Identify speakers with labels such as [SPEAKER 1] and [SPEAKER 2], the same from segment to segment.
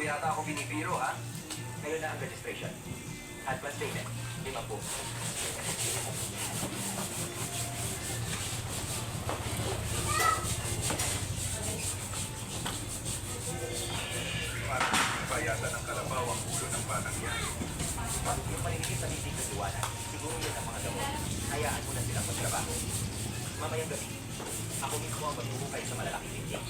[SPEAKER 1] yata ako binibiro, ha? Ngayon na ang registration. Advance payment, 50.
[SPEAKER 2] Parang bayatan ng kalabaw ang ulo ng batang yan.
[SPEAKER 1] Bago yung paninigit sa bibig ng liwanag, siguro yun ang mga gamot. Hayaan mo na silang magtrabaho. Mamayang gabi, ako mismo ang maghuhukay sa malalaking bibig.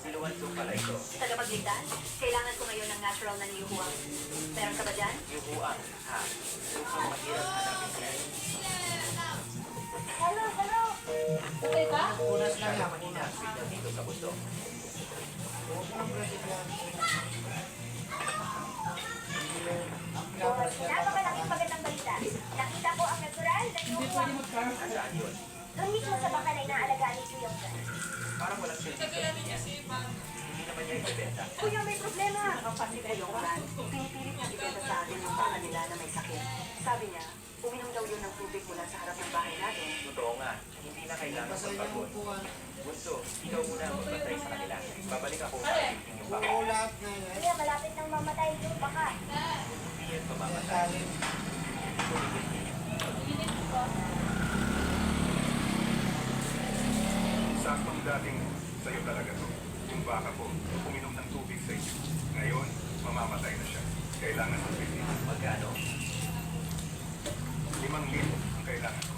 [SPEAKER 1] Siluwansong pala ito.
[SPEAKER 3] Tagapagligtas, kailangan ko ngayon ng natural na niyuhuang. Meron ka ba dyan?
[SPEAKER 1] Yuhuang, ha? Mukhang mahirap hanapin siya.
[SPEAKER 3] Hello, hello! Okay ka?
[SPEAKER 1] Unas lang na kanina ang signal dito sa bundok.
[SPEAKER 3] Napakalaking magandang balita. Nakita ko ang natural na niyuhuang.
[SPEAKER 1] Saan yun?
[SPEAKER 3] Doon mismo sa baka na inaalagaan ni Kuya Fred.
[SPEAKER 1] Parang walang silbi sa niya. Hindi naman niya ibebenta.
[SPEAKER 3] Kuya, may problema. Kapatid ay yung Fran. Pinipilit niya ibenta sa atin yung baka nila na may sakit. Sabi niya, uminom daw yun ng tubig mula sa harap ng bahay natin.
[SPEAKER 1] Totoo nga, hindi na kailangan magpagod. Bunso, ikaw muna ang magbantay sa kanila. Babalik ako para tingin yung baka.
[SPEAKER 3] Kuya, malapit nang mamatay yung baka.
[SPEAKER 1] Hindi yan mamamatay.
[SPEAKER 2] Saktong dating sa'yo talaga to. Yung baka ko, uminom ng tubig sa iyo. Ngayon, mamamatay na siya. Kailangan ng pili.
[SPEAKER 1] Magkano?
[SPEAKER 2] 5,000 ang kailangan ko.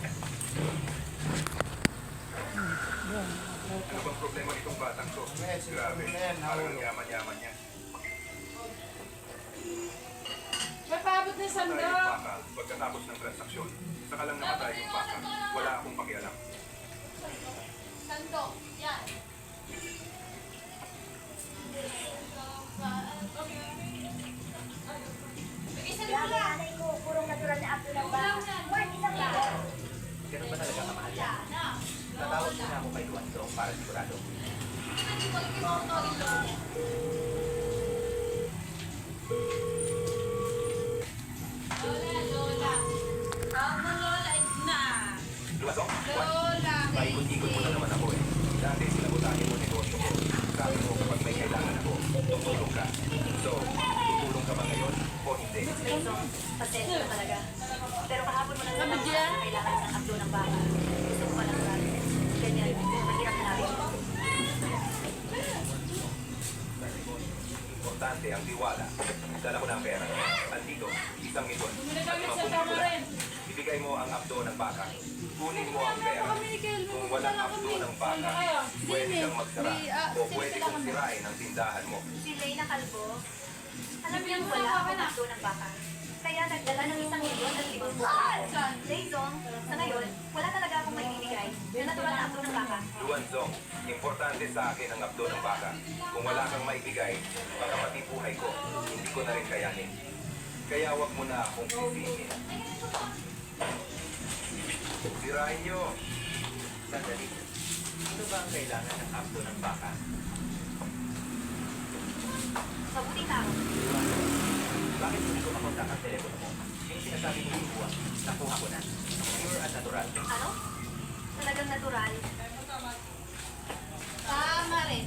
[SPEAKER 2] Ano bang problema itong batang to? Grabe, parang ang yaman-yaman niya.
[SPEAKER 4] May paabot na
[SPEAKER 2] Tayo
[SPEAKER 4] sandok.
[SPEAKER 2] yung baka, pagkatapos ng transaksyon, saka lang namatay yung baka. Wala akong pakialam.
[SPEAKER 4] Sandok. Yan. Isa
[SPEAKER 3] Grabe, nanay ko, purong natural na apple ng baka. Worth isang libo.
[SPEAKER 1] Ganun ba talaga kamahal yan? Tatawag muna ako kay Luanzo para sigurado.
[SPEAKER 4] Lola. Tama, Lola. Na.
[SPEAKER 1] Luanzo? What?
[SPEAKER 4] Lola.
[SPEAKER 1] Paikot-ikot mo na naman ako eh. Dati sinabotahin mo negosyo ko. Sabi mo kapag may kailangan ako, tutulong ka. So, tutulong ka ba ngayon o hindi?
[SPEAKER 3] Jason, pasensya na talaga. Pero kahapon mo lang naman
[SPEAKER 4] dyan?
[SPEAKER 3] na kailangan ng abdo ng baka. Gusto ko palang gawin. Ganyan, mahirap na rin.
[SPEAKER 1] Importante ang tiwala. Dala ko na ang pera. Andito, 1,000,000. At
[SPEAKER 4] Sa tama rin.
[SPEAKER 1] Ibigay mo ang abdo ng baka. Kunin mo ang pera. Kung walang abdo ng baka, pwede kang magsara o pwede kong sirain ang tindahan mo.
[SPEAKER 3] Si Leyna Calvo, alam niyo wala akong abdo ng baka. Kaya nagdala ng 1,000,000 at 5 buwan. Jason, sa ngayon, wala talaga akong maibibigay na natural na abdo ng baka.
[SPEAKER 1] Luanzong, importante sa akin ang abdo ng baka. Kung wala kang maibigay, baka pati buhay ko, hindi ko na rin kayanin. Kaya wag mo na akong sisihin. Sirain nyo. Sandali. Ano ba ang kailangan ng abdo ng baka?
[SPEAKER 3] Mabuting tao.
[SPEAKER 1] Bakit hindi ko makontak ang telepono mo? Yung sinasabi mo yung buwan, nakuha ko na. Pure at natural.
[SPEAKER 3] Ano? Talagang natural.
[SPEAKER 4] Tama rin.